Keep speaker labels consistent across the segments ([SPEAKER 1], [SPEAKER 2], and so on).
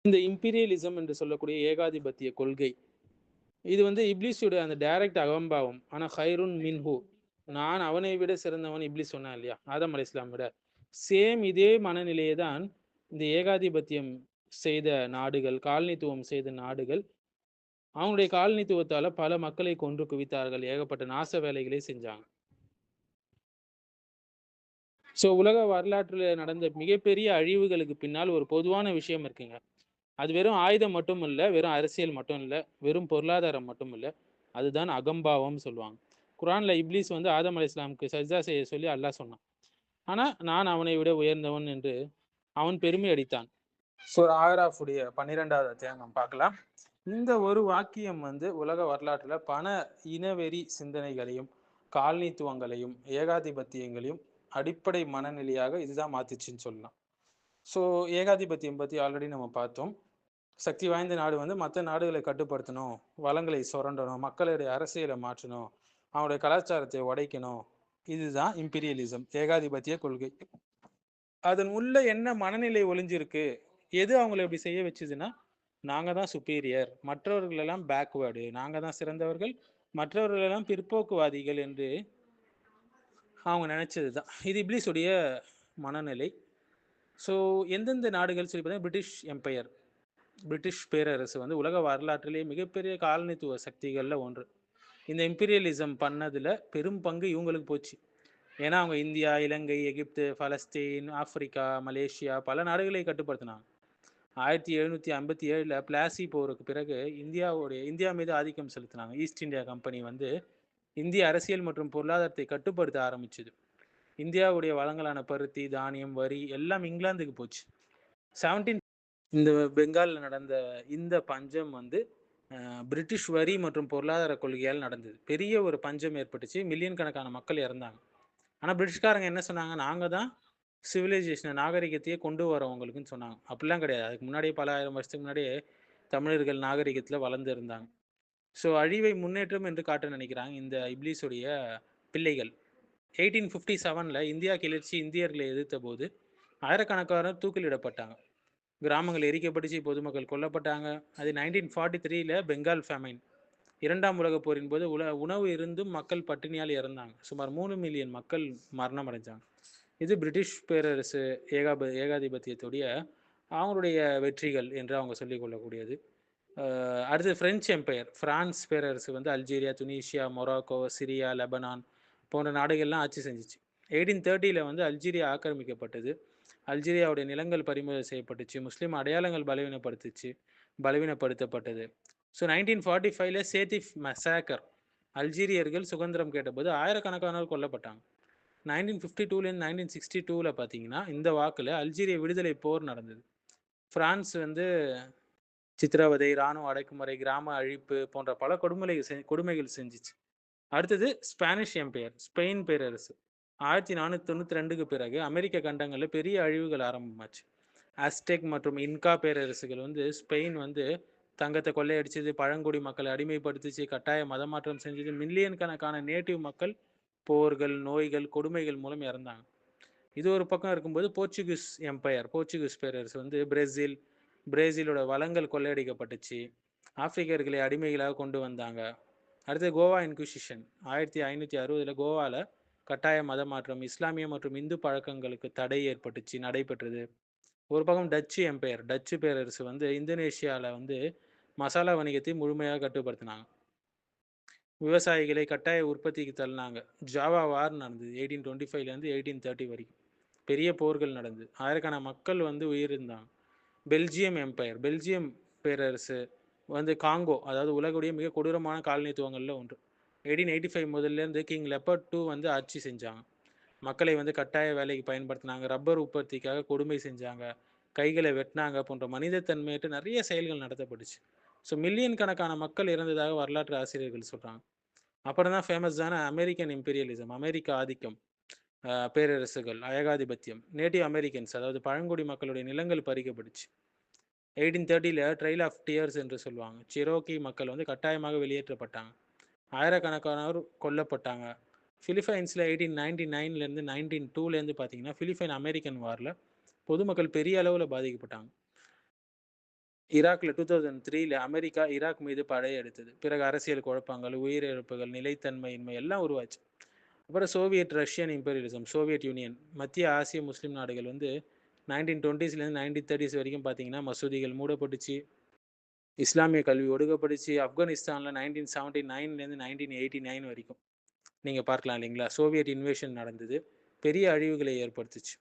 [SPEAKER 1] இந்த இம்பீரியலிசம் என்று சொல்லக்கூடிய ஏகாதிபத்திய கொள்கை, இது வந்து இப்லீஸுடைய அந்த டைரக்ட் அகம்பாவம். ஆனா ஹைருன் மின்ஹு, நான் அவனை விட சிறந்தவன் இப்லீஸ் சொன்னான் இல்லையா, ஆதம் அலைஹிஸ்ஸலாம் விட. சேம் இதே மனநிலையை தான் இந்த ஏகாதிபத்தியம் செய்த நாடுகள், காலனித்துவம் செய்த நாடுகள், அவங்களுடைய காலனித்துவத்தால பல மக்களை கொன்று குவித்தார்கள், ஏகப்பட்ட நாச வேலைகளை செஞ்சாங்க. ஸோ உலக வரலாற்றில் நடந்த மிகப்பெரிய அழிவுகளுக்கு பின்னால் ஒரு பொதுவான விஷயம் இருக்குங்க. அது வெறும் ஆயுதம் மட்டும் இல்லை, வெறும் அரசியல் மட்டும் இல்லை, வெறும் பொருளாதாரம் மட்டும் இல்லை, அதுதான் அகம்பாவம்னு சொல்லுவாங்க. குரான்ல இப்லீஸ் வந்து ஆதம் அலைஹிஸ்ஸலாமுக்கு சஜ்தா செய்ய சொல்லி அல்லாஹ் சொன்னான். ஆனால் நான் அவனை விட உயர்ந்தவன் என்று அவன் பெருமை அடித்தான். ஸோ ஆராஃபுடைய 12வது அத்தியாயம் நம்ம பார்க்கலாம். இந்த ஒரு வாக்கியம் வந்து உலக வரலாற்றில் பல இனவெறி சிந்தனைகளையும் காலனித்துவங்களையும் ஏகாதிபத்தியங்களையும் அடிப்படை மனநிலையாக இதுதான் மாத்திச்சுன்னு சொல்லலாம். ஸோ ஏகாதிபத்தியம் பற்றி ஆல்ரெடி நம்ம பார்த்தோம். சக்தி வாய்ந்த நாடு வந்து மற்ற நாடுகளை கட்டுப்படுத்தணும், வளங்களை சுரண்டணும், மக்களுடைய அரசியலை மாற்றணும், அவங்களுடைய கலாச்சாரத்தை உடைக்கணும். இதுதான் இம்பீரியலிசம், ஏகாதிபத்திய கொள்கை. அதன் உள்ள என்ன மனநிலை ஒளிஞ்சிருக்கு, எது அவங்களை இப்படி செய்ய வச்சுதுன்னா, நாங்கள் தான் சுப்பீரியர், மற்றவர்களெல்லாம் பேக்வேர்டு, நாங்கள் தான் சிறந்தவர்கள், மற்றவர்களெல்லாம் பிற்போக்குவாதிகள் என்று அவங்க நினைச்சது தான். இது இப்லீஸுடைய மனநிலை. ஸோ எந்தெந்த நாடுகள் சொல்லி பார்த்தீங்கன்னா, பிரிட்டிஷ் எம்பையர், பிரிட்டிஷ் பேரரசு வந்து உலக வரலாற்றிலேயே மிகப்பெரிய காலனித்துவ சக்திகளில் ஒன்று. இந்த இம்பீரியலிசம் பண்ணதில் பெரும் பங்கு இவங்களுக்கு போச்சு. ஏன்னா அவங்க இந்தியா, இலங்கை, எகிப்து, பலஸ்தீன், ஆப்பிரிக்கா, மலேசியா பல நாடுகளை கட்டுப்படுத்தினாங்க. 1757 பிளாசி போருக்கு பிறகு இந்தியா மீது ஆதிக்கம் செலுத்தினாங்க. ஈஸ்ட் இந்தியா கம்பெனி வந்து இந்திய அரசியல் மற்றும் பொருளாதாரத்தை கட்டுப்படுத்த ஆரம்பிச்சது. இந்தியாவுடைய வளங்களான பருத்தி, தானியம், வரி எல்லாம் இங்கிலாந்துக்கு போச்சு. 17 இந்த பெங்காலில் நடந்த இந்த பஞ்சம் வந்து பிரிட்டிஷ் வரி மற்றும் பொருளாதார கொள்கையால் நடந்தது. பெரிய ஒரு பஞ்சம் ஏற்பட்டுச்சு, மில்லியன் கணக்கான மக்கள் இறந்தாங்க. ஆனால் பிரிட்டிஷ்காரங்க என்ன சொன்னாங்க, நாங்கள் தான் சிவிலைசேஷனை, நாகரிகத்தையே கொண்டு வரவங்களுக்குன்னு சொன்னாங்க. அப்படிலாம் கிடையாது. அதுக்கு முன்னாடியே பல ஆயிரம் வருஷத்துக்கு முன்னாடியே தமிழர்கள் நாகரிகத்தில் வளர்ந்து இருந்தாங்க. ஸோ அழிவை முன்னேற்றம் என்று காட்ட நினைக்கிறாங்க இந்த இப்லீஸுடைய பிள்ளைகள். 1857 இந்தியா கிளர்ச்சி இந்தியர்களை எதிர்த்த போது ஆயிரக்கணக்கான தூக்கிலிடப்பட்டாங்க, கிராமங்கள் எரிக்கப்பட்டுச்சு, பொதுமக்கள் கொல்லப்பட்டாங்க. அது 1943 பெங்கால் ஃபேமைன், இரண்டாம் உலகப் போரின் போது உணவு இருந்தும் மக்கள் பட்டினியால் இறந்தாங்க. சுமார் 3 மில்லியன் மக்கள் மரணம் அடைஞ்சாங்க. இது பிரிட்டிஷ் பேரரசு ஏகாதிபத்தியத்துடைய அவங்களுடைய வெற்றிகள் என்று அவங்க சொல்லிக் கொள்ளக்கூடியது. அடுத்து பிரெஞ்சு எம்பையர், பிரான்ஸ் பேரரசு வந்து Algeria, Tunisia, Morocco, Syria, Lebanon போன்ற நாடுகள்லாம் ஆட்சி செஞ்சிச்சு. 1830 வந்து அல்ஜீரியா ஆக்கிரமிக்கப்பட்டது. அல்ஜீரியாவுடைய நிலங்கள் பறிமுதல் செய்யப்பட்டுச்சு, முஸ்லீம் அடையாளங்கள் பலவீனப்படுத்தப்பட்டது. ஸோ 1945 சேத்திஃப் மசாக்கர், அல்ஜீரியர்கள் சுதந்திரம் கேட்டபோது ஆயிரக்கணக்கானோர் கொல்லப்பட்டாங்க. 1952 1962 பார்த்தீங்கன்னா இந்த வாக்கில் அல்ஜீரிய விடுதலை போர் நடந்தது. பிரான்ஸ் வந்து சித்திரவதை, இராணுவ அடக்குமுறை, கிராம அழிப்பு போன்ற பல கொடுமைகள் செஞ்சிச்சு. அடுத்தது ஸ்பானிஷ் எம்பையர், ஸ்பெயின் பேரரசு. 1492 பிறகு அமெரிக்க கண்டங்களில் பெரிய அழிவுகள் ஆரம்பமாச்சு. அஸ்டெக் மற்றும் இன்கா பேரரசுகள் வந்து ஸ்பெயின் வந்து தங்கத்தை கொள்ளையடிச்சது, பழங்குடி மக்களை அடிமைப்படுத்திச்சு, கட்டாய மதமாற்றம் செஞ்சது, மில்லியன் கணக்கான நேட்டிவ் மக்கள் போர்கள், நோய்கள், கொடுமைகள் மூலம் இறந்தாங்க. இது ஒரு பக்கம் இருக்கும்போது போர்ச்சுகீஸ் எம்பையர், போர்ச்சுகீஸ் பேரரசு வந்து பிரேசிலோட வளங்கள் கொள்ளையடிக்கப்பட்டுச்சு, ஆப்பிரிக்கர்களை அடிமைகளாக கொண்டு வந்தாங்க. அடுத்து கோவா இன்குசிஷன் 1560 கோவாவில் கட்டாய மதமாற்றம், இஸ்லாமிய மற்றும் இந்து பழக்கங்களுக்கு தடை நடைபெற்றது. ஒரு பக்கம் டச்சு எம்பையர், டச்சு பேரரசு வந்து இந்தோனேஷியாவில் வந்து மசாலா வணிகத்தை முழுமையாக கட்டுப்படுத்தினாங்க, விவசாயிகளை கட்டாய உற்பத்திக்கு தள்ளினாங்க. ஜாவா வார் நடந்தது 1825 1830 வரைக்கும். பெரிய போர்கள் நடந்தது, ஆயிரக்கணக்கான மக்கள் வந்து உயிரிழந்தாங்க. பெல்ஜியம் எம்பையர், பெல்ஜியம் பேரரசு வந்து காங்கோ, அதாவது உலகுடைய மிக கொடூரமான காலனித்துவங்களில் ஒன்று. 1885 முதல்லேருந்து கிங் லெப்பர்ட் 2 வந்து ஆட்சி செஞ்சாங்க. மக்களை வந்து கட்டாய வேலைக்கு பயன்படுத்தினாங்க, ரப்பர் உற்பத்திக்காக கொடுமை செஞ்சாங்க, கைகளை வெட்டினாங்க போன்ற மனிதத்தன்மையற்ற நிறைய செயல்கள் நடத்தப்பட்டுச்சு. ஸோ மில்லியன் கணக்கான மக்கள் இறந்ததாக வரலாற்று ஆசிரியர்கள் சொல்கிறாங்க. அப்புறம் தான் ஃபேமஸான அமெரிக்கன் இம்பீரியலிசம், அமெரிக்க ஆதிக்கம், பேரரசுகள், ஏகாதிபத்தியம், நேட்டிவ் அமெரிக்கன்ஸ் அதாவது பழங்குடி மக்களுடைய நிலங்கள் பறிக்கப்பட்டுச்சு. 1830 ட்ரைல் ஆஃப் டியர்ஸ் என்று சொல்லுவாங்க. சிரோக்கி மக்கள் வந்து கட்டாயமாக வெளியேற்றப்பட்டாங்க, ஆயிரக்கணக்கானோர் கொல்லப்பட்டாங்க. பிலிப்பைன்ஸில் 1899 1902 பார்த்தீங்கன்னா பிலிப்பைன் அமெரிக்கன் வாரில் பொதுமக்கள் பெரிய அளவில் பாதிக்கப்பட்டாங்க. ஈராக்ல 2003ல அமெரிக்கா ஈராக் மீது படையெடுத்தது. பிறகு அரசியல் குழப்பங்கள், உயிரிழப்புகள், நிலைத்தன்மையின்மை எல்லாம் உருவாச்சு. அப்புறம் Soviet Russian imperialism, Soviet union, மத்திய ஆசிய முஸ்லீம் நாடுகள் வந்து 1920ஸ்லேருந்து 1930s வரைக்கும் பார்த்தீங்கன்னா, மசூதிகள் மூடப்பட்டுச்சு. இஸ்லாமிய கல்வி ஒடுக்கப்பட்டுச்சு. ஆப்கானிஸ்தான்ல 1979லேருந்து 1989 வரைக்கும் நீங்க பார்க்கலாம் இல்லைங்களா? சோவியட் இன்வேஷன் நடந்தது. பெரிய அழிவுகளை ஏற்படுத்துச்சு.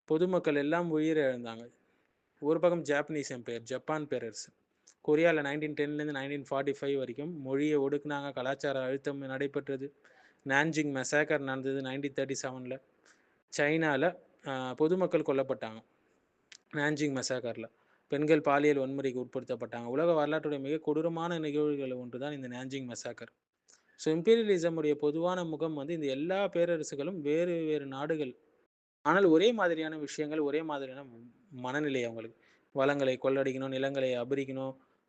[SPEAKER 1] பொதுமக்கள் எல்லாம் உயிரிழந்தாங்க. ஒரு பக்கம் ஜாப்பனீஸ் எம்பையர், ஜப்பான் பேரரசு. கொரியாவில் 1910லேருந்து 1945 வரைக்கும் மொழியை ஒடுக்குனாங்க. கலாச்சார அழுத்தம் நடைபெற்றது. நான்ஜிங் மெசாக்கர் நடந்தது 1937ல். சைனாவில் பொதுமக்கள் கொல்லப்பட்டாங்க நான்ஜிங் மெசாக்கரில். பெண்கள் பாலியல் வன்முறைக்கு உட்படுத்தப்பட்டாங்க. உலக வரலாற்றுடைய மிக கொடூரமான நிகழ்வுகள் ஒன்று தான் இந்த நான்ஜிங் மெசாக்கர். ஸோ இம்பீரியலிசம் உடைய பொதுவான முகம் வந்து இந்த எல்லா பேரரசுகளும் வேறு வேறு நாடுகள், ஆனால் ஒரே மாதிரியான விஷயங்கள், ஒரே மாதிரியான மனநிலை அவங்களுக்கு. வளங்களை கொள்ளடிக்கணும், நிலங்களை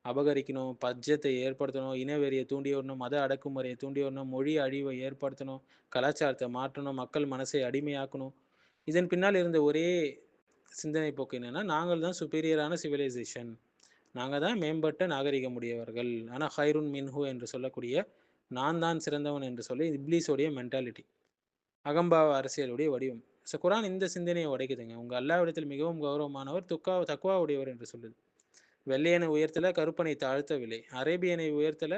[SPEAKER 1] அபகரிக்கணும், பஞ்சத்தை ஏற்படுத்தணும், இனவெறியை தூண்டி விடணும், மத அடக்குமுறையை தூண்டி விடணும், மொழி அழிவை ஏற்படுத்தணும், கலாச்சாரத்தை மாற்றணும், மக்கள் மனசை அடிமையாக்கணும். இதன் பின்னால் இருந்த ஒரே சிந்தனை போக்கு என்னன்னா, நாங்கள் தான் சுப்பீரியரான சிவிலைசேஷன், நாங்கள் தான் மேம்பட்ட நாகரிகம் உடையவர்கள். ஆனால் ஹைருன் மின்ஹு என்று சொல்லக்கூடிய நான் தான் சிறந்தவன் என்று சொல்லி இப்லீஸோடைய மென்டாலிட்டி, அகம்பாவ அரசியலுடைய வடிவம். ஸோ குரான் இந்த சிந்தனையை உடைக்குதுங்க. உங்கள் அல்லாவிடத்தில் மிகவும் கௌரவமானவர் தக்குவா உடையவர் என்று சொல்லுது. வெள்ளையனை உயர்த்தல, கருப்பனை தாழ்த்தவில்லை. அரேபியனை உயர்த்தல,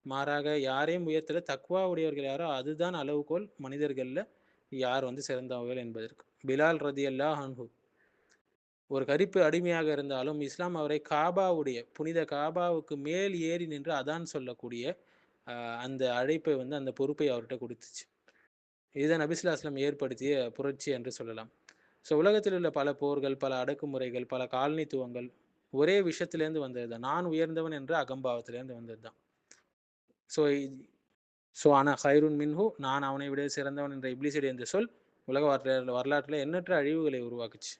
[SPEAKER 1] மாறாக யாரையும் உயர்த்தல. தக்குவா உடையவர்கள் யாரோ அதுதான் அளவுகோல் மனிதர்களில் யார் வந்து சிறந்தவர்கள் என்பதற்கு. பிலால் ரதியல்லாஹு அன்ஹு ஒரு கருப்பு அடிமையாக இருந்தாலும் இஸ்லாம் அவரை காபாவுடைய புனித காபாவுக்கு மேல் ஏறி நின்று அதான் சொல்லக்கூடிய அந்த அழைப்பை வந்து அந்த பொறுப்பை அவர்கிட்ட கொடுத்துச்சு. இதுதான் நபி ஸல்லல்லாஹு அலைஹி வஸல்லம் ஏற்படுத்திய புரட்சி என்று சொல்லலாம். ஸோ உலகத்தில் உள்ள பல போர்கள், பல அடக்குமுறைகள், பல காலனித்துவங்கள் ஒரே விஷயத்திலேருந்து வந்தது தான். நான் உயர்ந்தவன் என்ற அகம்பாவத்திலேருந்து வந்தது தான். ஸோ ஆனா ஹைருன் மின்ஹு, நான் அவனை விட சிறந்தவன் என்ற இப்லீஸுடைய இந்த சொல் உலக வரலாற்றில் எண்ணற்ற அழிவுகளை உருவாக்குச்சு.